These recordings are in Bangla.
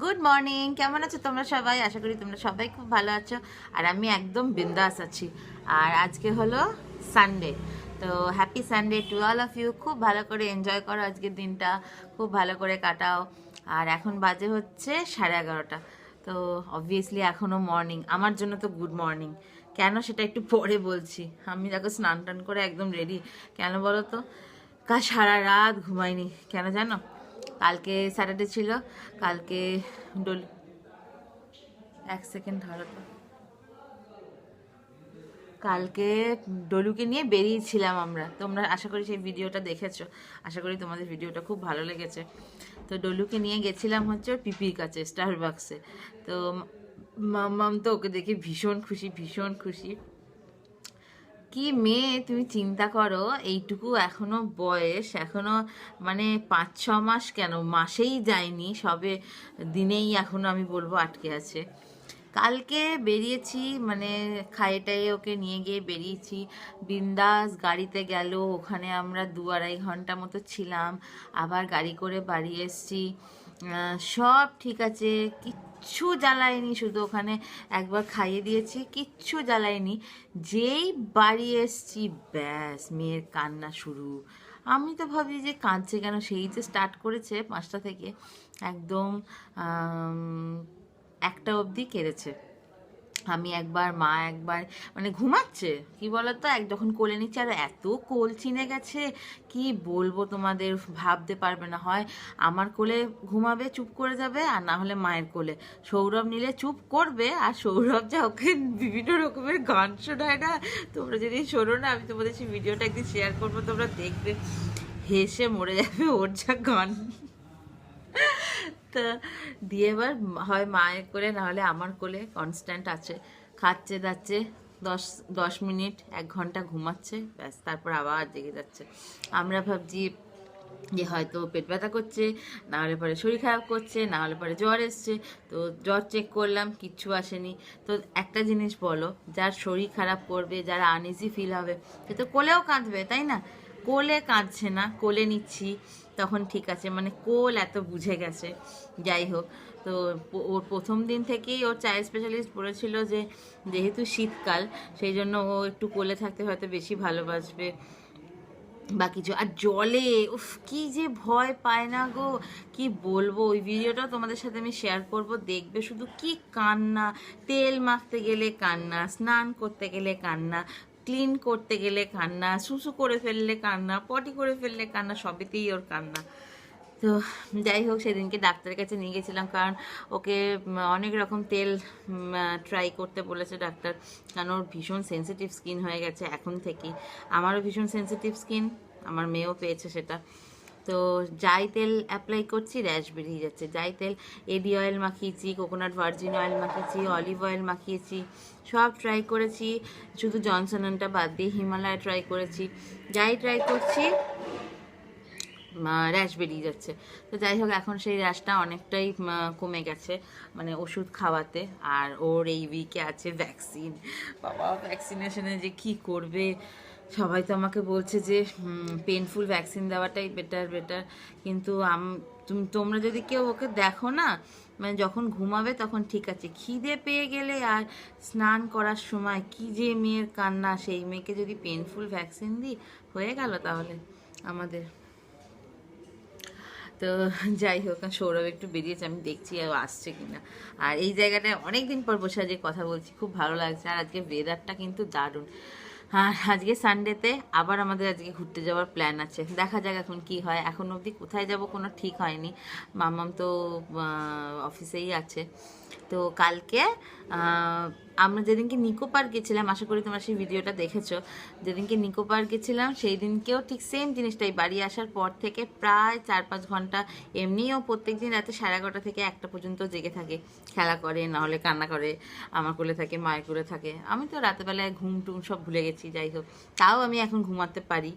গুড মর্নিং, কেমন আছো তোমরা সবাই? আশা করি তোমরা সবাই খুব ভালো আছো। আর আমি একদম বিন্দাস আছি। আর আজকে হলো সানডে, তো happy Sunday to all of you. খুব ভালো করে এনজয় করো আজকের দিনটা, খুব ভালো করে কাটাও। আর এখন বাজে হচ্ছে 11:30। তো অবভিয়াসলি এখনও মর্নিং, আমার জন্য তো গুড মর্নিং। কেন সেটা একটু পরে বলছি। আমি দেখো স্নান টান করে একদম রেডি। কেন বলো তো? কাল সারা রাত ঘুমাইনি। কেন জানো? কালকে স্যাটারডে ছিল। কালকে ডোল এক সেকেন্ড ধরো তো। কালকে ডলুকে নিয়ে বেরিয়েছিলাম আমরা। তোমরা আশা করি সেই ভিডিওটা দেখেছো। আশা করি তোমাদের ভিডিওটা খুব ভালো লেগেছে। তো ডলুকে নিয়ে গেছিলাম হচ্ছে ওর পিপির কাছে, স্টারবাক্সে। তো মাম্মাম তো ওকে দেখে ভীষণ খুশি, ভীষণ খুশি। কি মেয়ে তুমি চিন্তা করো, এইটুকু এখনো বয়স, এখনো মানে 5-6 মাস, কেন মাসেই যায়নি, সবে দিনেই এখনো আমি বলবো আটকে আছে। কালকে বেরিয়েছি, মানে খাইয়ে টাইয়ে ওকে নিয়ে গিয়ে বেরিয়েছি। বিন্দাস গাড়িতে গেল, ওখানে আমরা 2-2.5 ঘন্টা মতো ছিলাম। আবার গাড়ি করে বাড়ি এসছি। সব ঠিক আছে, কিচ্ছু জ্বালায়নি, শুধু ওখানে একবার খাইয়ে দিয়েছি, কিচ্ছু জ্বালায়নি। যেই বাড়ি এসছি ব্যাস মেয়ের কান্না শুরু। আমি তো ভাবি যে কাঁদছে কেন, সেই যে স্টার্ট করেছে 5টা থেকে একদম 1টা অবধি কেঁদেছে। আমি একবার, মা একবার, মানে ঘুমাচ্ছে কি বলতো, যখন কোলে নিচ্ছে আর এত কোল চিনে গেছে, কি বলবো তোমাদের, ভাবতে পারবে না। হয় আমার কোলে ঘুমাবে, চুপ করে যাবে, আর না হলে মায়ের কোলে। সৌরভ নিলে চুপ করবে, আর সৌরভ যা ওকে বিভিন্ন রকমের গান শোনায় না, তোমরা যদি শোনো না, আমি তোমাদের সেই ভিডিওটা একদিন শেয়ার করবো, তোমরা দেখবে, হেসে মরে যাবে ওর যা গান। তো দিয়ে এবার হয় মায়ের কোলে না হলে আমার কোলে কনস্ট্যান্ট আছে, খাচ্ছে দাচ্ছে। 10 10 মিনিট 1 ঘন্টা ঘুমাচ্ছে, ব্যাস তারপর আবার জেগে যাচ্ছে। আমরা ভাবছি যে হয়তো পেট ব্যথা করছে, না হলে পরে শরীর খারাপ করছে, না হলে পরে জ্বর এসছে। তো জ্বর চেক করলাম, কিচ্ছু আসেনি। তো একটা জিনিস বলো, যার শরীর খারাপ করবে, যারা আনইজি ফিল হবে, সে তো কোলেও কাঁদবে, তাই না? কোলে কাঁদছে না, কোলে নিচ্ছি, তখন ঠিক আছে, মানে কোল এত বুঝে গেছে। যাই হোক, তো ওর প্রথম দিন থেকেই ওর চাইল্ড স্পেশালিস্ট বলেছিল যে যেহেতু শীতকাল, সেই জন্য ও একটু কোলে থাকতে হয়তো বেশি ভালোবাসবে বা কিছু। আর জলে উফ কি যে ভয় পায় না গো, কি বলবো। ওই ভিডিওটাও তোমাদের সাথে আমি শেয়ার করব, দেখবে শুধু। কি কান্না, তেল মাখতে গেলে কান্না, স্নান করতে গেলে কান্না, ক্লিন করতে গেলে কান্না, শুশু করে ফেললে কান্না, পটি করে ফেললে কান্না, সবেতেই ওর কান্না। তো যাই হোক, সেদিনকে ডাক্তারের কাছে নিয়ে গেছিলাম, কারণ ওকে অনেক রকম তেল ট্রাই করতে বলেছে ডাক্তার, কারণ ওর ভীষণ সেন্সিটিভ স্কিন হয়ে গেছে এখন থেকেই। আমারও ভীষণ সেন্সিটিভ স্কিন, আমার মেয়েও পেয়েছে সেটা। তো যাই তেল অ্যাপ্লাই করছি র্যাশ বেরিয়ে যাচ্ছে। যাই তেল, এডি অয়েল মাখিয়েছি, কোকোনাট ভার্জিন অয়েল মাখিয়েছি, অলিভ অয়েল মাখিয়েছি, সব ট্রাই করেছি, শুধু জনসনটা বাদ দিয়ে হিমালয় ট্রাই করেছি। যাই ট্রাই করছি র্যাশ বেরিয়ে যাচ্ছে। তো যাই হোক, এখন সেই র্যাশটা অনেকটাই কমে গেছে, মানে ওষুধ খাওয়াতে। আর ওর এই উইকে আছে ভ্যাকসিন। বাবা, ভ্যাকসিনেশনে যে কি করবে, সবাই তো আমাকে বলছে যে পেনফুল ভ্যাকসিন দেওয়াটাই বেটার বেটার। কিন্তু তোমরা যদি কেউ ওকে দেখো না, মানে যখন ঘুমাবে তখন ঠিক আছে, খিদে পেয়ে গেলে আর স্নান করার সময় কি যে মেয়ের কান্না, সেই মেয়েকে যদি পেনফুল ভ্যাকসিন দিই, হয়ে গেল তাহলে আমাদের। তো যাই হোক, সৌরভ একটু বেরিয়েছে, আমি দেখছি ও আসছে কিনা। আর এই জায়গাটায় অনেকদিন পর বসে আজকে কথা বলছি, খুব ভালো লাগছে। আর আজকে ওয়েদারটা কিন্তু দারুণ। আর আজকে সানডেতে আবার আমাদের আজকে ঘুরতে যাওয়ার প্ল্যান আছে, দেখা যাক এখন কি হয়। এখন অবধি কোথায় যাব কোনো ঠিক হয়নি, মামাম তো অফিসেই আছে। তো কালকে আমরা যেদিনকে নিকো পার্ক গেছিলাম, আশা করি তোমরা সেই ভিডিওটা দেখেছো, যেদিনকে নিকো পার্ক গেছিলাম সেই দিনকেও ঠিক সেম জিনিসটাই, বাড়ি আসার পর থেকে প্রায় 4-5 ঘন্টা এমনিও প্রত্যেক দিন রাতে 11:30 থেকে 1টা পর্যন্ত জেগে থাকে, খেলা করে, না হলে কান্না করে, আমার কোলে থাকে, মায়ের কোলে থাকে। আমি তো রাতেবেলায় ঘুম টুম সব ভুলে গেছি। যাই হোক, তাও আমি এখন ঘুমাতে পারি,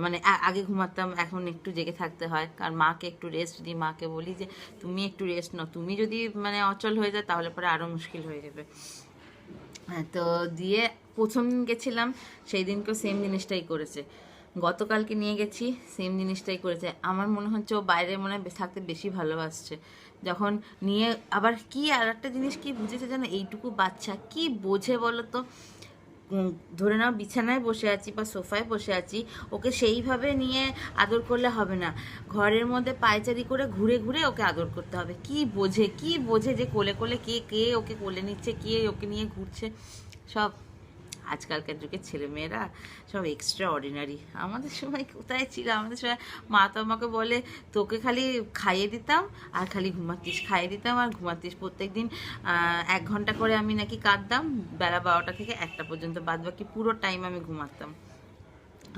মানে আগে ঘুমাতাম, এখন একটু জেগে থাকতে হয়, কারণ মাকে একটু রেস্ট দিই। মাকে বলি যে তুমি একটু রেস্ট নাও, তুমি যদি মানে অচল হয়ে যায় তাহলে পরে আরও মুশকিল হয়ে যাবে। হ্যাঁ, তো দিয়ে প্রথম দিন গেছিলাম, সেই দিনকেও সেম জিনিসটাই করেছে। গতকালকে নিয়ে গেছি, সেম জিনিসটাই করেছে। আমার মনে হচ্ছে ও বাইরে মনে হয় থাকতে বেশি ভালোবাসছে, যখন নিয়ে আবার কি আর একটা জিনিস কি বুঝেছে জানো, এইটুকু বাচ্চা কি বোঝে বলো তো। ধরে নাও বিছানায় বসে আছি বা সোফায় বসে আছি, ওকে সেইভাবে নিয়ে আদর করলে হবে না, ঘরের মধ্যে পায়চারি করে ঘুরে ঘুরে ওকে আদর করতে হবে। কি বোঝে, কি বোঝে যে কোলে কোলে কে কে ওকে কোলে নিচ্ছে, কে ওকে নিয়ে ঘুরছে। সব আজকালকার যুগের ছেলেমেয়েরা সব এক্সট্রা অর্ডিনারি। আমাদের সময় কোথায় ছিল? আমাদের সময় মা তো আমাকে বলে, তোকে খালি খাইয়ে দিতাম আর খালি ঘুমাতিস, খাইয়ে দিতাম আর ঘুমাতিস। প্রত্যেকদিন 1 ঘন্টা করে আমি নাকি কাঁদতাম, বেলা 12টা থেকে 1টা পর্যন্ত, বাদ বাকি পুরো টাইম আমি ঘুমাতাম।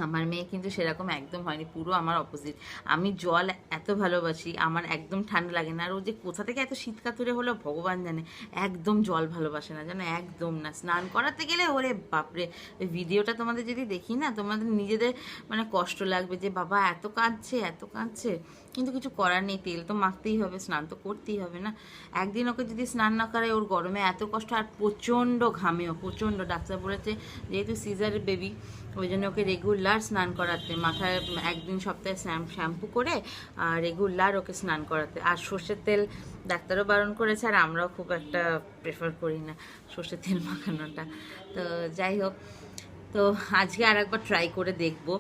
আমার মেয়ে কিন্তু সেরকম একদম হয়নি, পুরো আমার অপোজিট। আমি জল এত ভালোবাসি, আমার একদম ঠান্ডা লাগে না। আর ও যে কোথা থেকে এত শীত কাতুরে হলো ভগবান জানে। একদম জল ভালোবাসে না জানো, একদম না। স্নান করাতে গেলে ওরে বাপরে, ওই ভিডিওটা তোমাদের যদি দেখি না, তোমাদের নিজেদের মানে কষ্ট লাগবে যে বাবা এত কাঁদছে, এত কাঁদছে। কিন্তু কিছু করার নেই, তেল তো মাখতেই হবে, স্নান তো করতেই হবে না। একদিন ওকে যদি স্নান না করায়, ওর গরমে এত কষ্ট, আর প্রচণ্ড ঘামেও প্রচণ্ড। ডাক্তার বলেছে যেহেতু সিজারের বেবি, ওই জন্য ওকে রেগুলার স্নান করাতে, মাথায় একদিন সপ্তাহে শ্যাম্পু করে আর রেগুলার ওকে স্নান করাতে। আর সর্ষের তেল ডাক্তারও বারণ করেছে, আর আমরাও খুব একটা প্রেফার করি না সর্ষের তেল মাখানোটা। তো যাই হোক, তো আজকে আর একবার ট্রাই করে দেখবো।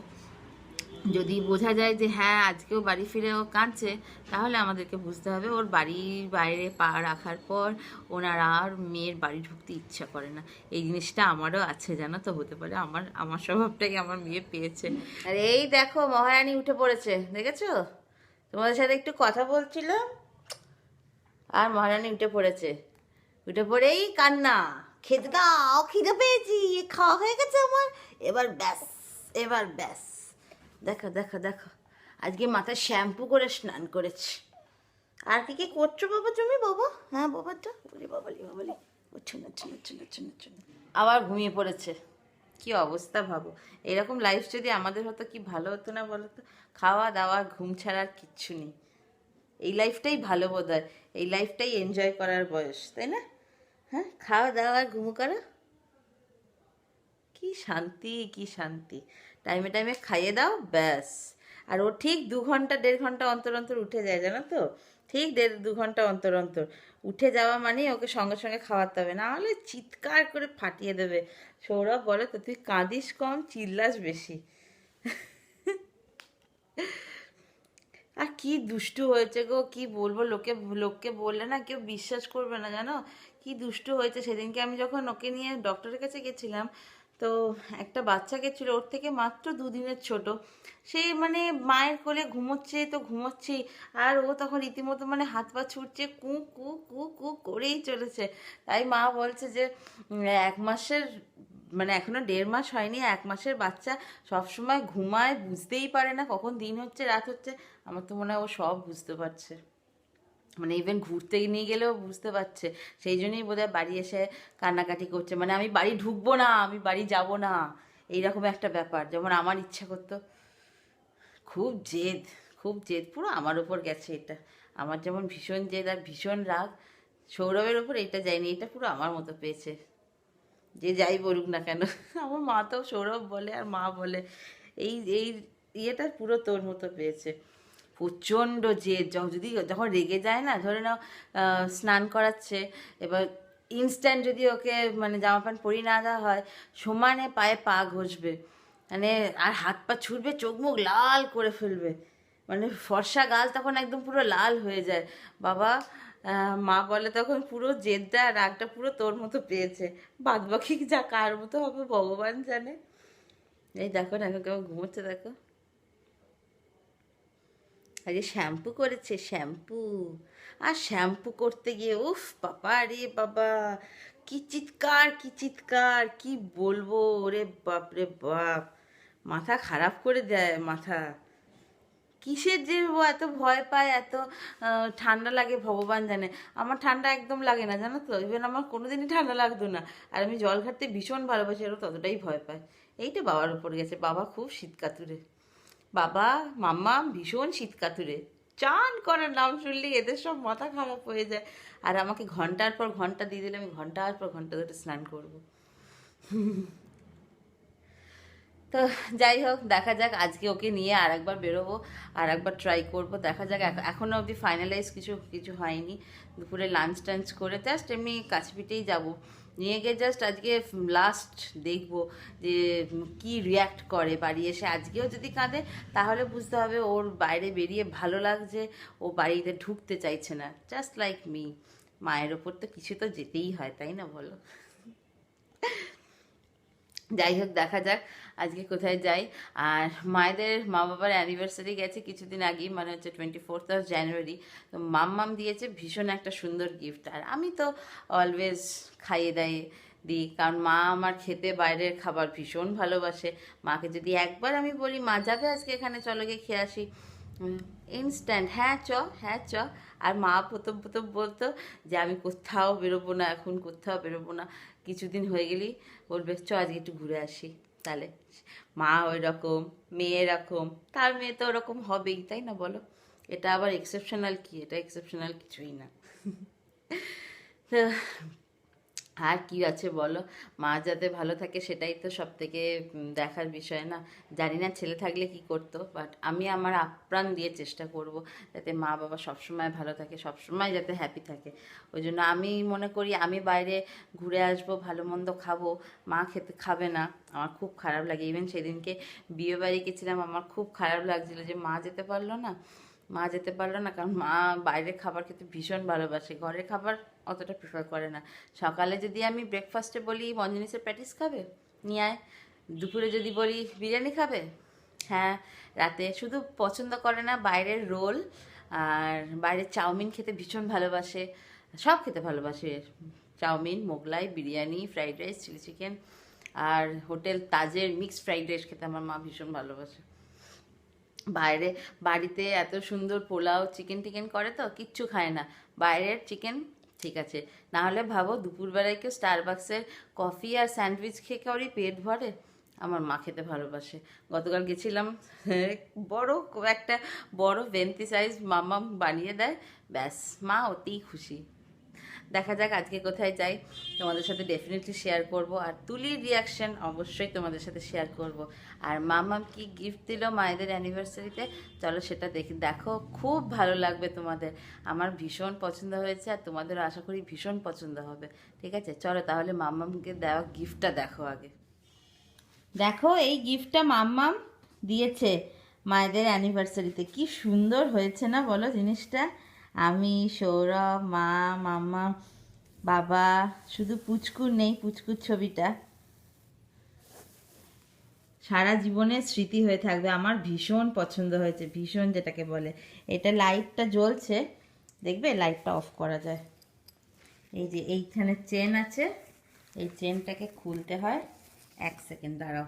যদি বোঝা যায় যে হ্যাঁ আজকেও বাড়ি ফিরে ও কাঁদছে, তাহলে আমাদেরকে বুঝতে হবে ওর বাড়ির বাইরে পা রাখার পর ওনার আর মেয়ের বাড়ি ঢুকতে ইচ্ছা করে না। এই জিনিসটা আমারও আছে জানো তো, হতে পারে আমার আমার স্বভাবটাই আমার মেয়ে পেয়েছে। আর এই দেখো মহারানী উঠে পড়েছে, দেখেছো? তোমাদের সাথে একটু কথা বলছিল আর মহারানী উঠে পড়েছে। উঠে পড়েই কান্না, খেতে দাও, খিদে পেয়েছি, খাওয়া হয়ে গেছে আমার, এবার ব্যাস, এবার ব্যাস। দেখো দেখো দেখো, আজকে মাথায় শ্যাম্পু করে স্নান করেছি। আর কি কি করছো বাবা তুমি? বাবা, হ্যাঁ বাবাটা বলি, বাবালি বাবালি, আবার ঘুমিয়ে পড়েছে। কি অবস্থা ভাবো, এরকম লাইফ যদি আমাদের হতো কি ভালো হতো না বলো তো? খাওয়া দাওয়া ঘুম ছাড়া আর কিচ্ছু নেই। এই লাইফটাই ভালো বোধ হয়, এই লাইফটাই এনজয় করার বয়স, তাই না? হ্যাঁ, খাওয়া দাওয়া ঘুম করা, কি শান্তি, কি শান্তি। টাইমে টাইমে খাইয়ে দাও ব্যাস। আর ও ঠিক 2 ঘন্টা 1.5 ঘন্টা অন্তর অন্তর উঠে যায় জানো তো, ঠিক 1.5-2 ঘন্টা অন্তর অন্তর উঠে যাওয়া মানে ওকে সঙ্গে সঙ্গে খাওয়াতে হবে, না হলে চিৎকার করে ফাটিয়ে দেবে। সৌরভ বলে তো, তুই কাঁদিস কম, চিল্লাস বেশি। আর কি দুষ্টু হয়েছে গো, কি বলবো, লোককে বললে না কেউ বিশ্বাস করবে না জানো। কি দুষ্টু হয়েছে। সেদিনকে আমি যখন ওকে নিয়ে ডক্টরের কাছে গেছিলাম, তো একটা বাচ্চা গেছিলো, ওর থেকে মাত্র 2 দিনের ছোট। সে মানে মায়ের কোলে ঘুমোচ্ছে তো ঘুমোচ্ছেই, আর ও তখন রীতিমতো মানে হাত পা ছুটছে, কু কু কু কু করেই চলেছে। তাই মা বলছে যে 1 মাসের মানে এখনো 1.5 মাস হয়নি, 1 মাসের বাচ্চা সবসময় ঘুমায়, বুঝতেই পারে না কখন দিন হচ্ছে রাত হচ্ছে। আমার তো মনে হয় ও সব বুঝতে পারছে, মানে ইভেন ঘুরতে নিয়ে গেলেও বুঝতে পারছে। সেই জন্যই বোধহয় বাড়ি এসে কান্নাকাটি করছে, মানে আমি বাড়ি ঢুকবো না, আমি বাড়ি যাব না, এইরকম একটা ব্যাপার। যেমন আমার ইচ্ছা করতো, খুব জেদ, খুব জেদ, পুরো আমার ওপর গেছে এটা। আমার যেমন ভীষণ জেদ আর ভীষণ রাগ, সৌরভের ওপর এটা যায়নি, এটা পুরো আমার মতো পেয়েছে। যে যাই বলুক না কেন, আমার মা তো সৌরভ বলে আর মা বলে, এই এই ইয়েটা পুরো তোর মতো পেয়েছে। প্রচণ্ড জেদ, যদি যখন রেগে যায় না, ধরে নাও স্নান করাচ্ছে, এবার ইনস্ট্যান্ট যদি ওকে মানে জামা প্যান্ট পরিয়ে না দেওয়া হয়, সমানে পায়ে পা ঘষবে, মানে আর হাত পা ছুটবে, চোখ মুখ লাল করে ফেলবে, মানে ফর্সা গাল তখন একদম পুরো লাল হয়ে যায়। বাবা, মা বলে তখন পুরো জেদটা রাগটা পুরো তোর মতো পেয়েছে, বাদ বাকি যা কার মতো হবে ভগবান জানে। এই দেখো না এখন কেমন ঘুমোচ্ছে দেখো। আরে শ্যাম্পু করেছে, শ্যাম্পু। আর শ্যাম্পু করতে গিয়ে উফ বাবা রে বাবা, কি চিৎকার, কি চিৎকার, কি বলবো, ওরে বাপ রে বাপ, মাথা খারাপ করে দেয় মাথা। কিসের যে ও এত ভয় পায়, এত ঠান্ডা লাগে ভগবান জানে। আমার ঠান্ডা একদম লাগে না জানো তো, ইভেন আমার কোনোদিনই ঠান্ডা লাগতো না। আর আমি জল ঘাটতে ভীষণ ভালোবাসি, আরও ততটাই ভয় পায়। এইটা বাবার উপর গেছে, বাবা খুব শীত কাতুরে, বাবা মাম্মা ভীষণ শীত কাতুরে। চান করার নাম শুনলেই এদের সব মাথা খারাপ হয়ে যায়। আর আমাকে ঘন্টার পর ঘন্টা দিয়ে দিলে আমি ঘন্টার পর ঘন্টা ধরে স্নান করবো। তো যাই হোক, দেখা যাক, আজকে ওকে নিয়ে আর একবার বেরোবো, আর একবার ট্রাই করব, দেখা যাক। এখনও অবধি ফাইনালাইজ কিছু কিছু হয়নি। দুপুরে লাঞ্চ টাঞ্চ করে জাস্ট এমনি কাছেপিঠেই যাবো, নিয়ে গিয়ে জাস্ট আজকে লাস্ট দেখবো যে কি রিয়্যাক্ট করে বাড়ি এসে। আজকেও যদি কাঁদে তাহলে বুঝতে হবে ওর বাইরে বেরিয়ে ভালো লাগছে, ও বাড়িতে ঢুকতে চাইছে না, জাস্ট লাইক মি। মায়ের ওপর তো কিছু তো যেতেই হয়, তাই না বলো? যাই হোক, দেখা যাক আজকে কোথায় যাই। আর মায়েদের মা বাবার অ্যানিভার্সারি গেছে কিছুদিন আগেই, মানে হচ্ছে 24 জানুয়ারি। তো মাম্মাম দিয়েছে ভীষণ একটা সুন্দর গিফট। আর আমি তো অলওয়েজ খাইয়ে দাইয়ে দিই, কারণ মা আমার খেতে বাইরের খাবার ভীষণ ভালোবাসে। মাকে যদি একবার আমি বলি মা যাবে আজকে এখানে, চলো গিয়ে খেয়ে আসি, ইনস্ট্যান্ট হ্যাঁ চ, হ্যাঁ চ। আর মা প্রথম প্রথম বলতো যে আমি কোথাও বেরোবো না, এখন কোথাও বেরোবো না, কিছুদিন হয়ে গেলেই বলবে চ আজকে একটু ঘুরে আসি। তাহলে মা ওই রকম, মেয়ে এরকম, তার মেয়ে তো ওরকম হবেই, তাই না বলো? এটা আবার এক্সেপশনাল কি? এটা এক্সেপশনাল কিছুই না। তো আর কি আছে বলো, মা যাতে ভালো থাকে সেটাই তো সব থেকে দেখার বিষয় না। জানি না ছেলে থাকলে কি করতো, বাট আমি আমার আপ্রাণ দিয়ে চেষ্টা করব যাতে মা বাবা সবসময় ভালো থাকে, সবসময় যাতে হ্যাপি থাকে। ওই জন্য আমি মনে করি আমি বাইরে ঘুরে আসবো, ভালো মন্দ খাবো, মা খাবে না, আমার খুব খারাপ লাগে। ইভেন সেদিনকে বিয়ে বাড়ি গেছিলাম, আমার খুব খারাপ লাগছিল যে মা যেতে পারলো না, মা যেতে পারলো না, কারণ মা বাইরের খাবার খেতে ভীষণ ভালোবাসে, ঘরের খাবার অতটা প্রিফার করে না। সকালে যদি আমি ব্রেকফাস্টে বলি মঞ্জুনিসের প্যাটিস খাবে, নিয়ে আয়। দুপুরে যদি বলি বিরিয়ানি খাবে, হ্যাঁ। রাতে শুধু পছন্দ করে না বাইরের রোল আর বাইরের চাউমিন খেতে ভীষণ ভালোবাসে, সব খেতে ভালোবাসে। Chow mein, Mughlai, biryani, fried rice, chilli chicken, আর হোটেল তাজের মিক্সড ফ্রাইড রাইস খেতে আমার মা ভীষণ ভালোবাসে। বাইরে বাড়িতে এত সুন্দর পোলাও চিকেন টিকেন করে তো কিচ্ছু খায় না, বাইরের চিকেন ঠিক আছে। না হলে ভাবো দুপুরবেলায় কেউ স্টারবাক্সের কফি আর স্যান্ডউইচ খেয়ে কাউরি পেট ভরে? আমার মা খেতে ভালোবাসে। গতকাল গেছিলাম, বড় একটা বড় ভেন্তি সাইজ মাম্মা বানিয়ে দেয়, ব্যাস মা অতিই খুশি। দেখা যাক আজকে কোথায় যাই, তোমাদের সাথে ডেফিনেটলি শেয়ার করব। আর তুলির রিয়াকশন অবশ্যই তোমাদের সাথে শেয়ার করব। আর মামাম কি গিফট দিল মায়েদের অ্যানিভার্সারিতে, চলো সেটা দেখো, খুব ভালো লাগবে তোমাদের। আমার ভীষণ পছন্দ হয়েছে, আর তোমাদেরও আশা করি ভীষণ পছন্দ হবে। ঠিক আছে, চলো তাহলে মাম্মামকে দেওয়া গিফটটা দেখো আগে। দেখো এই গিফটটা মাম্মাম দিয়েছে মায়েদের অ্যানিভার্সারিতে, কি সুন্দর হয়েছে না বলো জিনিসটা? আমি, সৌরভ, মা, মাম্মা, বাবা, শুধু পুচকুর নেই, পুচকুর ছবিটা সারা জীবনের স্মৃতি হয়ে থাকবে। আমার ভীষণ পছন্দ হয়েছে, ভীষণ, যেটাকে বলে। এটা লাইটটা জ্বলছে, দেখবে লাইটটা অফ করা যায়। এই যে এইখানে চেন আছে, এই চেনটাকে খুলতে হয়। 1 সেকেন্ড দাঁড়াও।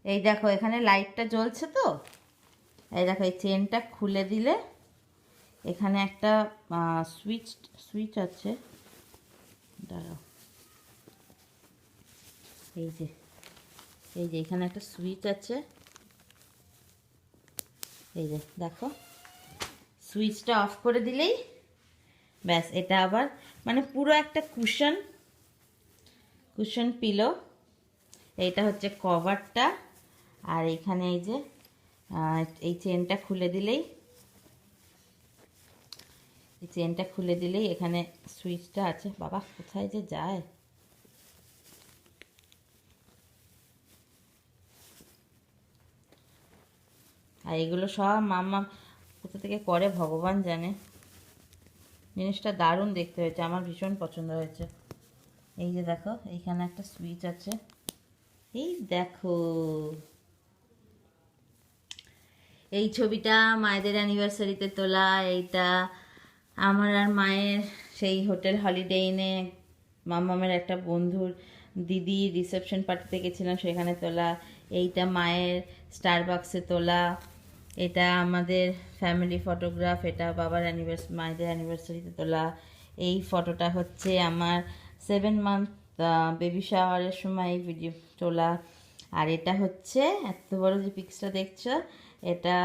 এই দেখো এখানে লাইটটা জ্বলছে তো, এই দেখো এই চেনটা খুলে দিলে এখানে একটা সুইচ আছে, দাঁড়াও। এই যে এখানে একটা সুইচ আছে, এই যে দেখো, সুইচটা অফ করে দিলেই ব্যাস, এটা আবার মানে পুরো একটা কুশন পিলো। এইটা হচ্ছে কভারটা। আর এখানে এই যে এই চেনটা খুলে দিলেই এখানে সুইচটা আছে। বাবা কোথায় যে যায়, আর এগুলো সব মাম্মা কোথা থেকে করে ভগবান জানে। জিনিসটা দারুণ দেখতে হয়েছে, আমার ভীষণ পছন্দ হয়েছে। এই যে দেখো এইখানে একটা সুইচ আছে, এই দেখো। এই ছবিটা মায়েদের অ্যানিভার্সারিতে তোলা। এইটা আমার আর মায়ের সেই হোটেল হলিডে ইনে মাম্মামের একটা বন্ধুর দিদি রিসেপশন পার্টিতে গেছিলাম, সেখানে তোলা। এইটা মায়ের স্টারবাক্সে তোলা। এটা আমাদের ফ্যামিলি ফটোগ্রাফ, এটা বাবার মায়েদের অ্যানিভার্সারিতে তোলা। এই ফটোটা হচ্ছে আমার 7 মান্থ বেবি শাওয়ারের সময় এই ভিডিও তোলা। আর এটা হচ্ছে এত বড় যে পিক্সটা দেখছো, এটা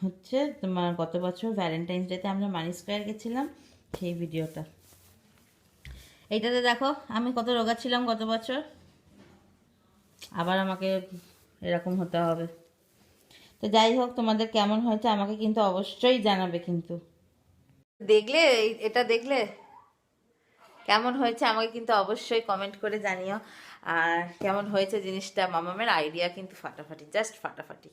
হচ্ছে তোমার গত বছর ভ্যালেন্টাইন্স ডেতে আমরা মানি স্কোয়ার গেছিলাম, সেই ভিডিওটা। এইটাতে দেখো আমি কত রোগা ছিলাম গত বছর, আবার আমাকে এরকম হতে হবে। তো যাই হোক, তোমাদের কেমন হয়েছে আমাকে কিন্তু অবশ্যই জানাবে। কিন্তু দেখলে এটা দেখলে কেমন হয়েছে আমাকে কিন্তু অবশ্যই কমেন্ট করে জানিও। আর কেমন হয়েছে জিনিসটা, মামামের আইডিয়া কিন্তু ফাটাফাটি, জাস্ট ফাটাফাটি,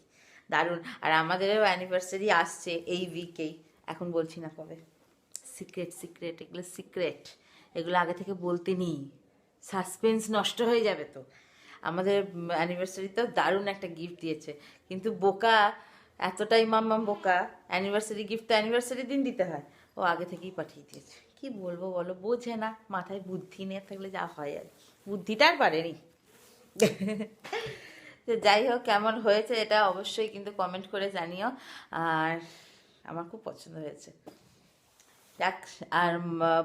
দারুণ। আর আমাদেরও অ্যানিভার্সারি আসছে এই উইকেই, এখন বলছি না কবে। সিক্রেট সিক্রেট, এগুলো সিক্রেট, এগুলো আগে থেকে বলতে নেই, সাসপেন্স নষ্ট হয়ে যাবে। তো আমাদের অ্যানিভার্সারিতেও দারুণ একটা গিফট দিয়েছে, কিন্তু বোকা, এতটাই মাম্মাম বোকা, অ্যানিভার্সারি গিফট তো অ্যানিভার্সারি দিন দিতে হয়, ও আগে থেকেই পাঠিয়ে দিয়েছে। কি বলবো বলো, বোঝে না, মাথায় বুদ্ধি নিয়ে থাকলে যা হয় আর কি, বুদ্ধিটা আর পারেনি। তো যাই হোক, কেমন হয়েছে এটা অবশ্যই কিন্তু কমেন্ট করে জানিও। আর আমার খুব পছন্দ হয়েছে। যাক, আর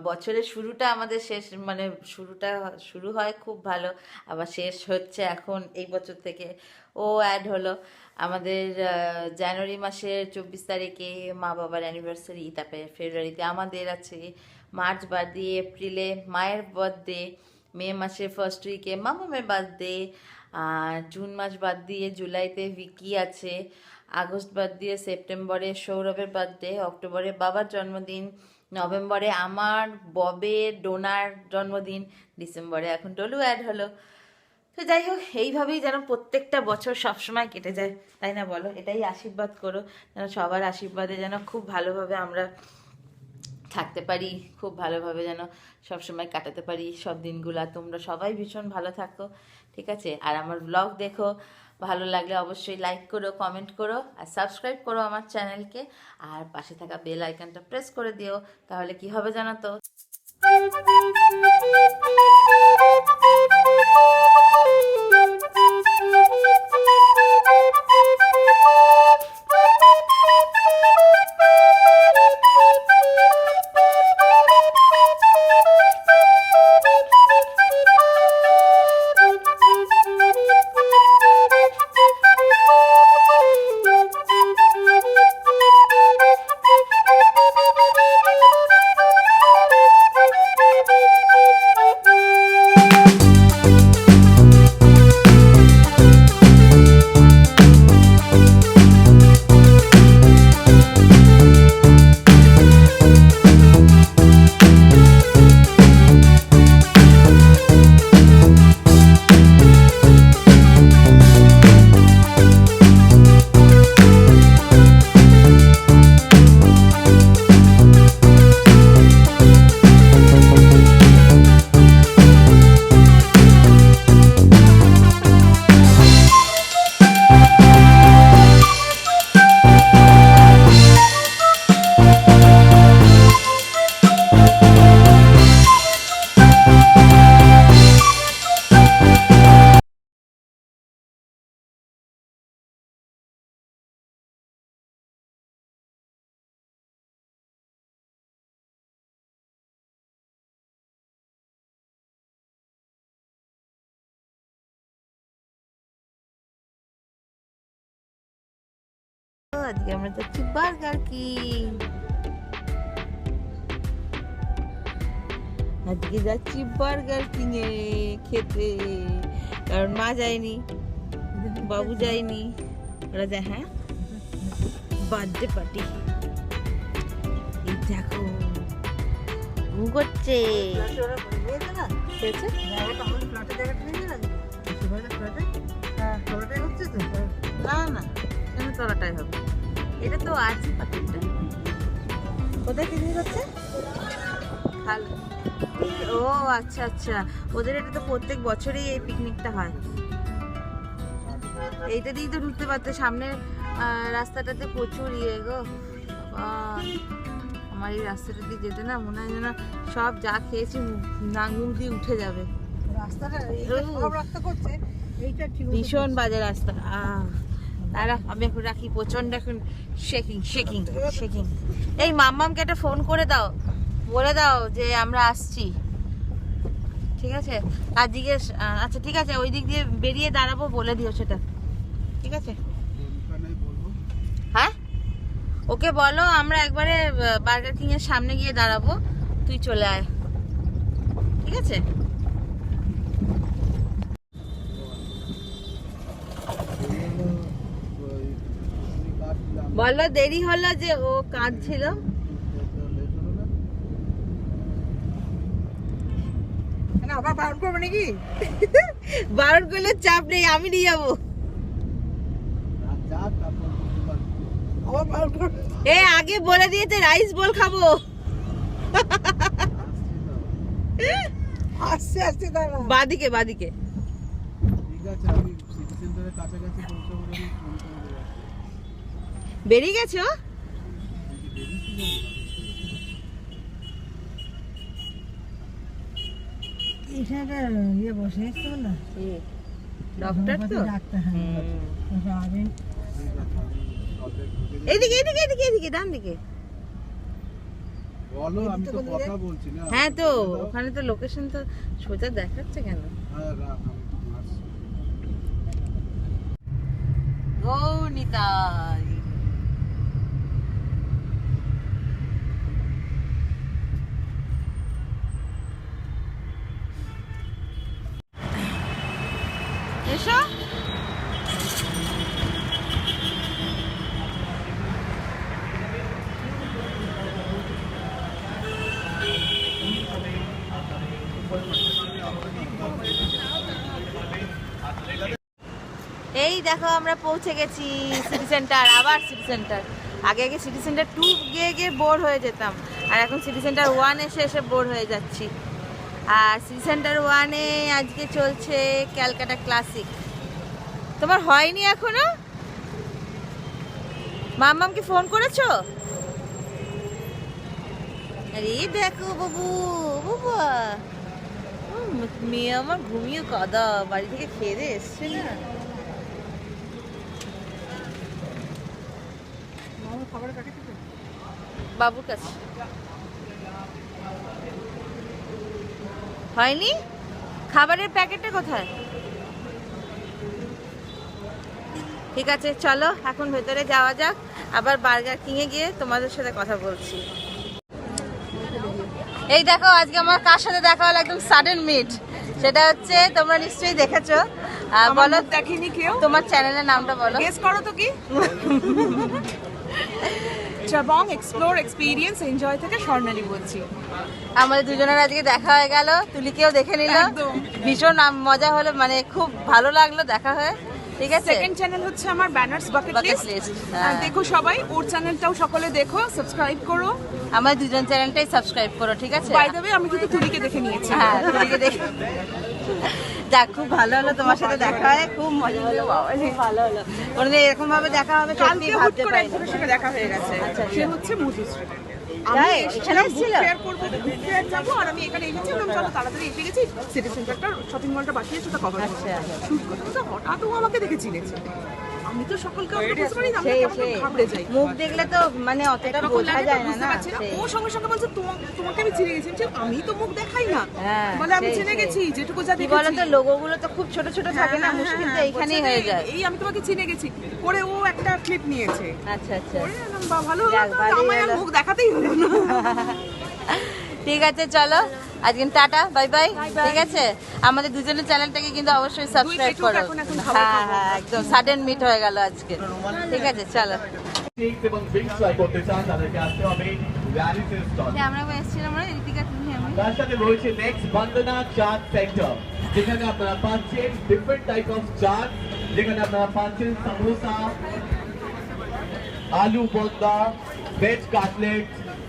বছরের শুরুটা আমাদের শেষ, মানে শুরু হয় খুব ভালো, আবার শেষ হচ্ছে এখন এই বছর থেকে। ও অ্যাড হলো আমাদের জানুয়ারি মাসের 24 তারিখে মা বাবার অ্যানিভার্সারি, তারপরে ফেব্রুয়ারিতে আমাদের আছে, মার্চ বাদ দিয়ে এপ্রিলে মায়ের বার্থডে, মে মাসে ফার্স্ট উইকে মামামের বার্থডে, আর জুন মাস বাদ দিয়ে জুলাইতে ভিকি আছে, আগস্ট বাদ দিয়ে সেপ্টেম্বরে সৌরভের বার্থডে, অক্টোবরে বাবার জন্মদিন, নভেম্বরে আমার ববের ডোনার জন্মদিন, ডিসেম্বরে এখন টলু অ্যাড হলো। তো যাই হোক, এইভাবেই যেন প্রত্যেকটা বছর সবসময় কেটে যায়, তাই না বলো? এটাই আশীর্বাদ করো যেন সবার আশীর্বাদে যেন খুব ভালোভাবে আমরা থাকতে পারি, খুব ভালোভাবে যেন সবসময় কাটাতে পারি সব দিনগুলা। তোমরা সবাই ভীষণ ভালো থাকো, ঠিক আছে? আর আমার ব্লগ দেখো, ভালো লাগলে অবশ্যই লাইক করো, কমেন্ট করো, আর সাবস্ক্রাইব করো আমার চ্যানেলকে, আর পাশে থাকা বেল আইকনটা প্রেস করে দিও। তাহলে কি হবে জানো তো? আজকে আমরা যাচ্ছি বার্গার কিং, আজকে যাচ্ছি বার্গার কিং এ খেতে, কারণ মা যায়নি, বাবু যায়নি, ওরা যায়। হ্যাঁ, বার্থডে পার্টি, এই দেখো ঘু করছে। না না, কেন তলাটাই হবে, এটা তো আজই পার্টিটা। কোথায় পিকনিক হচ্ছে? ও আচ্ছা আচ্ছা, ওদের এটা তো প্রত্যেক বছরই এই পিকনিকটা হয়। এইটা দিয়েই তো ঢুকতে পারতো, সামনের রাস্তাটাতে প্রচুর ইয়ে গো। আমার এই রাস্তাটা দিয়ে যেতে না মনে হয় যেন সব যা খেয়েছি নাঙ্গুল দিয়ে উঠে যাবে। রাস্তাটা ভীষণ বাজে রাস্তা। দাঁড়া, আমি এখন রাখি, প্রচন্ড এখন শেকিং শেকিং শেকিং। এই মাম্মামকে একটা ফোন করে দাও, বলে দাও যে আমরা আসছি, ঠিক আছে? আর জিজ্ঞেস, আচ্ছা ঠিক আছে, ওই দিক দিয়ে বেরিয়ে দাঁড়াবো, বলে দিও সেটা, ঠিক আছে? হ্যাঁ, ওকে বলো আমরা একবারে বার্গার কিং এর সামনে গিয়ে দাঁড়াবো, তুই চলে আয়, ঠিক আছে? বললো দেরি হলো যে ও কাঁদছিল। আবার বারণ করবো নাকি? বারণ করলে চাপ নেই, আমি নিয়ে যাবো। এ আগে বলে দিয়েছে রাইস বল খাবো। আস্তে আস্তে দাঁড়া। বাদিকে বাদিকে। বেরিয়ে গেছো? এখানে ইয়ে বসে এসছো না, ডক্টর তো। ডাক্তার। হ্যাঁ, এদিকে এদিকে এদিকে এদিকে ডান দিকে। বলো, আমি তো কথা বলছি না। হ্যাঁ তো ওখানে তো লোকেশন তো সোজা দেখাচ্ছে কেন? গৌনিতাই এসো। এই দেখো আমরা পৌঁছে গেছি সিটি সেন্টার। আবার সিটি সেন্টার। আগে আগে সিটি সেন্টার 2 গিয়ে গিয়ে বোর হয়ে যেতাম, আর এখন সিটি সেন্টার 1 এসে এসে বোর হয়ে যাচ্ছি। আর সিটি সেন্টার 1-এ আজকে চলছে ক্যালকাটা ক্লাসিক। তোমার হয়নি এখনো? মাম্মামকে ফোন করেছো? আরে দেখো বাবু, বাবা মেয়ে আমার ঘুমিয়ে কাদা, বাড়ি থেকে খেয়ে দিয়ে এসছে না। বাবুর কাছে হয়নি। খাবারের প্যাকেটটা কোথায়? ঠিক আছে চলো এখন ভেতরে যাওয়া যাক, আবার বার্গার কিং এ গিয়ে তোমাদের সাথে কথা বলছি। এই দেখো আজকে আমার কার সাথে দেখা হলো, একদম সাডেন মিট। সেটা হচ্ছে তোমরা নিশ্চয়ই দেখেছো। বলো, দেখিনি কেউ। তোমার চ্যানেলের নামটা বলো। গেস করো তো কি? চাবং এক্সপ্লোর এক্সপেরিয়েন্স এনজয় থেকে স্বর্ণালী বলছি। আমাদের দুজনের আজকে দেখা হয়ে গেল, তুলিকেও দেখে নিল। ভীষণ মজা হলো, মানে খুব ভালো লাগলো দেখা হয়ে। ঠিক আছে, সেকেন্ড চ্যানেল হচ্ছে আমার ব্যানার্স বাকেট লিস্ট। দেখো সবাই, ওর চ্যানেলটাও সকলে দেখো, সাবস্ক্রাইব করো। আমার দুজন চ্যানেলটাই সাবস্ক্রাইব করো, ঠিক আছে? বাই দ্য ওয়ে আমি কিন্তু তুলিকে দেখে নিয়েছি। হ্যাঁ তুলিকে দেখে। যাক খুব ভালো হলো তোমার সাথে দেখা হয়, খুব মজা হলো। বাবা ভালো হলো, কোনদিন এরকম ভাবে দেখা হবে সত্যি ভাবতে পারিনি। একজনের সাথে দেখা হয়ে গেছে। সে হচ্ছে মধুশ্রী। আমি এখানে এসেছিল, যাবো আর আমি এখানে এসেছি, চলো তাড়াতাড়ি এসে গেছি। সিটি সেন্টারটা শপিং মলটা বাকি আছে, ওটা কভার করতে। শুট করতে তো হঠাৎ ও আমাকে দেখে চিনেছে। আমি তো সকলকে বুঝতে পারি না, আমি ঘাবড়ে যাই। মুখ দেখলে তো মানে অতটা বোঝা যায় না না। ও সঙ্গে সঙ্গে বলছে তোমাকে আমি চিনে গেছি। আমি তো মুখ দেখাই না, বলে আমি চিনে গেছি যেটুকু যা দেখেছি। বলো তো লোগোগুলো তো খুব ছোট ছোট থাকে না, মুশকিল তো এইখানেই হয়ে যায়। এই আমি তোমাকে চিনে গেছি করে ও একটা ক্লিপ নিয়েছে। আচ্ছা আচ্ছা, ভালো হলো, আমার আর মুখ দেখাতেই হলো না। ঠিক আছে চলো আজকে টাটা, বাই বাই। ঠিক আছে, আমাদের দুজনের চ্যানেলটাকে কিন্তু অবশ্যই সাবস্ক্রাইব করো। হ্যাঁ হ্যাঁ একদম সাডেন মিট হয়ে গেল আজকে। ঠিক আছে চলো। আমরা এসেছিলাম তার সাথে রয়েছে নেক্সট বন্দনা চাট সেন্টার, যেখানে আপনারা পাচ্ছেন ডিফারেন্ট টাইপ অফ চাট, যেখানে আপনারা পাচ্ছেন সামোসা, আলু বোন্দা, ভেজ কাটলেট,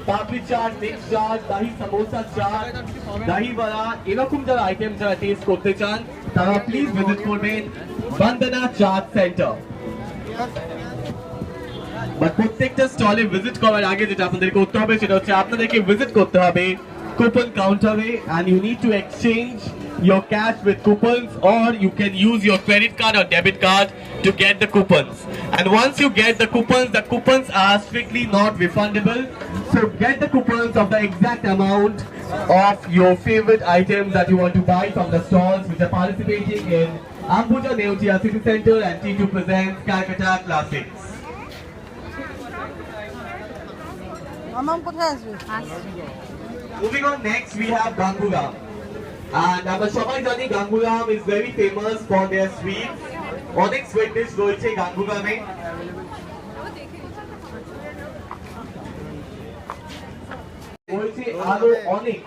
পাপড়ি চাট, মিক্স চাট, দাহি সামোসা চাট, দাহি বড়া, এরকম যারা আইটেম যারা টেস্ট করতে চান তারা প্লিজ ভিজিট করবেন বন্দনা চাট সেন্টার। বাট প্রত্যেকটা স্টলে ভিজিট করার আগে যেটা আপনাদের করতে হবে সেটা হচ্ছে আপনাদেরকে ভিজিট করতে হবে কুপন কাউন্টারে, and you need to exchange your cash with coupons, or you can use your credit card or debit card to get the coupons. And once you get the coupons are strictly not refundable. So get the coupons of the exact amount of your favorite items that you want to buy from the stalls which are participating in Ambuja Neotia City Center and T2 presents Calcutta Classics. মামাম কোথায় আসবে? Moving on, next we have Ganguram. And আমরা সবাই জানি Ganguram is very famous for their sweets. অনেক sweet dish রয়েছে Ganguramে। বলছি আরো অনেক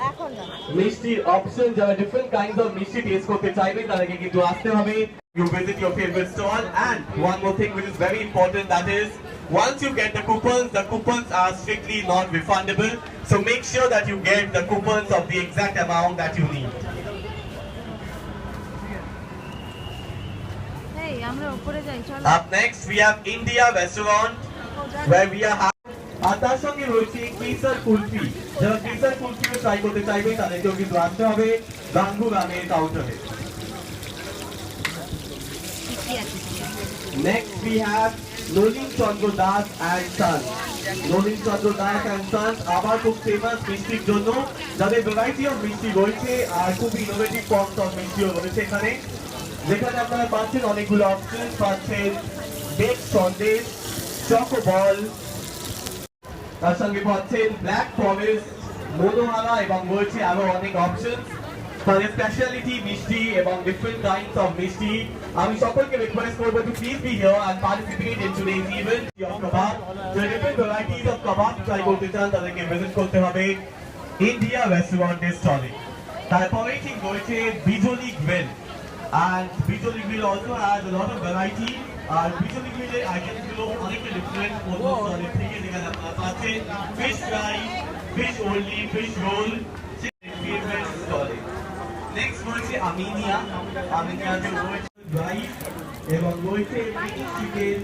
মিষ্টির অপশন, যারা ডিফারেন্ট কাইন্ডস অফ মিষ্টি টেস্ট করতে চাইবেন তাদেরকে কিন্তু আসতে হবে। You visit your favorite stall, and one more thing which is very important, that is once you get the coupons are strictly not refundable, so make sure that you get the coupons of the exact amount that you need. এই আমরা উপরে যাই, চলো। Up next we have India restaurant where we are আর তার সঙ্গে রয়েছে কেসার কুলফি। যারা কেসার কুলফিও ট্রাই করতে চাইবে তাদেরকেও কিন্তু আসতে হবে গাঙ্গু গ্রামের কাউন্টারে। Next we have Nolin Chandra Das and Sons. Nolin Chandra Das and Sons আবার খুব ফেমাস মিষ্টির জন্য, যাদের ভ্যারাইটি অফ মিষ্টি রয়েছে আর খুব ইনোভেটিভ ফর্মস অফ মিষ্টিও রয়েছে এখানে, যেখানে আপনারা পাচ্ছেন অনেকগুলো অপশন, পাচ্ছেন বেক সন্দেশ, চকো বল, তার সঙ্গে পাচ্ছেন ব্ল্যাক ফরেস্ট, মনোহারা এবং রয়েছে আরো অনেক অপশন। তাদের স্পেশালিটি মিষ্টি এবং ডিফারেন্ট কাইন্ডস অফ মিষ্টি। আমি সকলকে রিকোয়েস্ট করবো to please be here and participate in today's event of kebab. যারা different varieties of kebab try করতে চান তাদেরকে ভিজিট করতে হবে ইন্ডিয়া রেস্টুরেন্টের স্টলে। তারপরেই ঠিক রয়েছে বিজলি grill, and Bijoli Grill also has a lot of variety. Bijoli Grill items গুলো অনেকটা ডিফারেন্ট, অন্য স্টলের থেকে, যেখানে আপনারা পাচ্ছেন fish fry, fish only, fish role, favourite স্টলে। নেক্সট রয়েছে আমিনিয়া যে রয়েছে রাইস এবং রয়েছে চিকেন।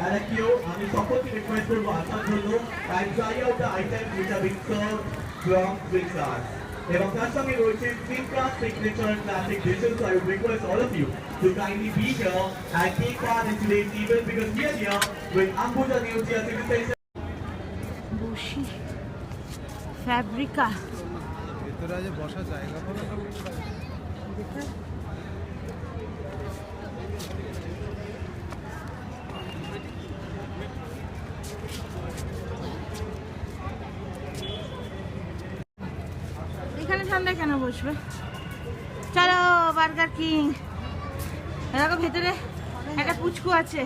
আর কেউ আমি সকলকে রিকোয়েস্ট করবো আসার জন্য and try out the items which are being served from Quick Start. এবং তার সঙ্গে রয়েছে Simca signature classic dishes. So I would request all of you to kindly be here and take part in today's event because we are here with Ambuja Neotia City Center. বসি ফ্যাব্রিকা। ভেতরে যে বসা জায়গা পাবে না। এখানে ঠান্ডা কেন বসবে? চলো বার্গার কিং। দেখো ভেতরে একটা পুচকু আছে।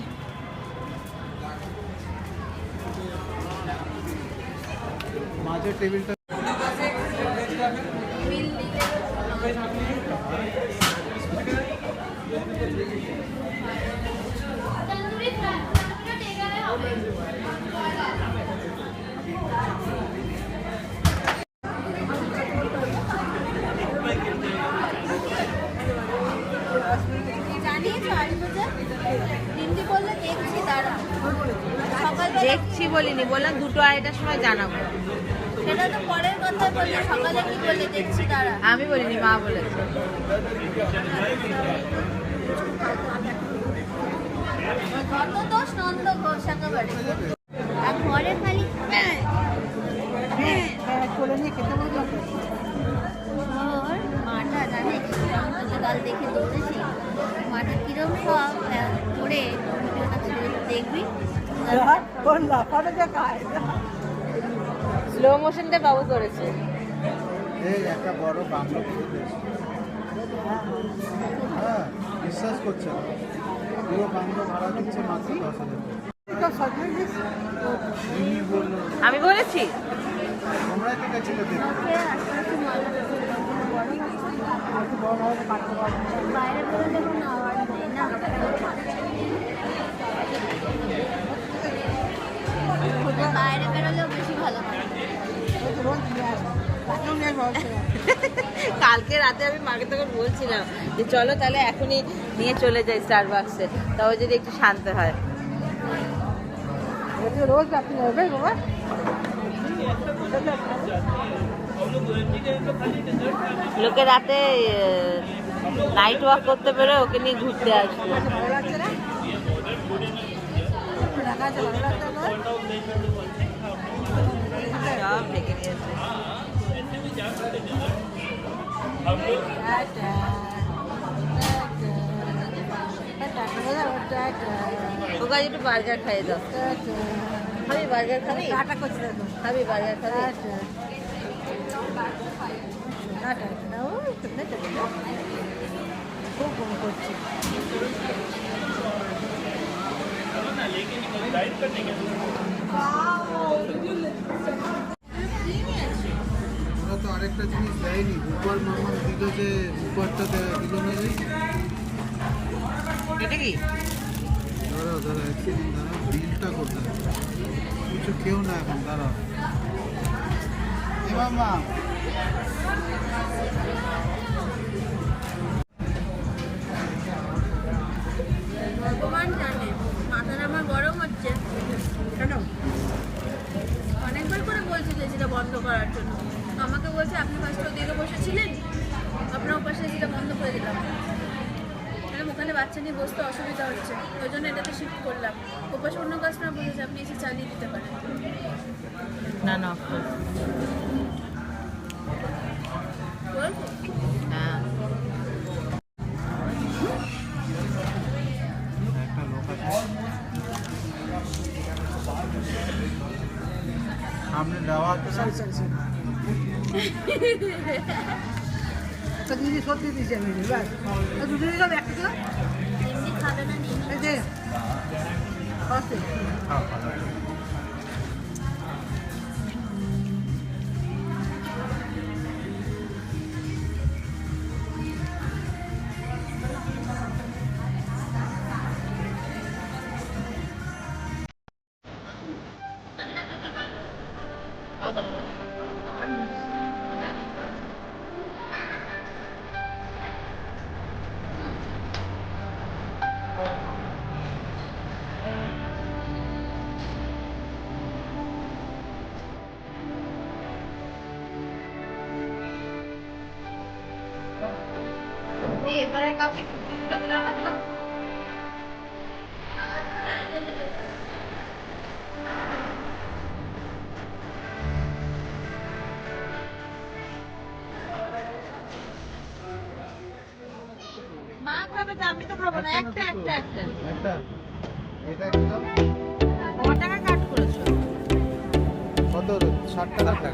মাঝের টেবিলটা দেখছি বলিনি, বললাম 2:30টার সময় জানাবো। সেটা তো পরের কথা বললে, সকালে কি বললে দেখছি তারা। আমি বলিনি, মা বলেছে। কত দোষ নন্দ ঘোষ একেবারে। আর ঘরে খালি ওর মাটা জানিস, আমি তোকে কাল দেখে দৌড়েছি, মাটা কিরম সব করে ভিডিওটা ছেড়ে দেখবি। স্লো মোশনটা বাবু করেছে। এই একটা বড় বাংলো হ্যাঁ, বিশ্বাস করছে না, পুরো বাংলো ভাড়া দিচ্ছে মাত্র 10,000। আমি বলেছি তোমরা থেকে ছিল দেখতে বাইরে বেরোলে কোনো আওয়াজ নেই না। বাইরে বেরোলেও বেশি ভালো হয়। কালকে রাতে আমি মাকে তখন বলছিলাম যে চলো তাহলে এখনই নিয়ে চলে যাই স্টারবাক্সে, তাও যদি একটু শান্ত হয়। রোজ আপনি বাবা লোকে রাতে নাইট ওয়াক করতে পেরে ওকে নিয়ে ঘুরতে আসবে। সব ঢেকে নিয়েছে। ওকে একটু বার্গার খাইয়ে দাও। খাবি বার্গার? খাবি খাবি বার্গার? খাবি খুব ফোন করছি। আরেকটা জিনিস দেয়নি, উপহার মামা দিল যে উপহারটা দিল না যে। এটা কি দাঁড়াও দাঁড়াও একদিন দাঁড়াও, বিলটা কোথায়? কিছু কেউ না এখন, দাঁড়াও। এ মামা ভগবান জানে মাথাটা আমার গরম হচ্ছে। কেন? অনেকবার করে বলছি যে সেটা বন্ধ করার জন্য, আমাকে বলছে আপনি ফার্স্টে ওদিকে বসেছিলেন, আপনার ওপাশে যেটা বন্ধ করে দিলাম। ম্যাডাম ওখানে বাচ্চা নিয়ে বসতে অসুবিধা হচ্ছে, ওই জন্য এটাতে শিফট করলাম। ওপাশে অন্য কাস্টমার বলেছে আপনি এসে চালিয়ে দিতে পারেন। না না off কর। বলবো? হ্যাঁ একটা লোক আছে সামনে দেওয়া আছে না? দিদি সত্যি দিয়েছি আমি, ব্যাস দুটো দিলাম, একটা দিলাম, এমনি খাবে না নিয়ে এই যে খাওয়াচ্ছে। মা খাবে তো আমি তো খাবো না, একটা একটা একটা। একটা এটা একদম ক টাকা কাট করেছো? কত? 60 টাকা।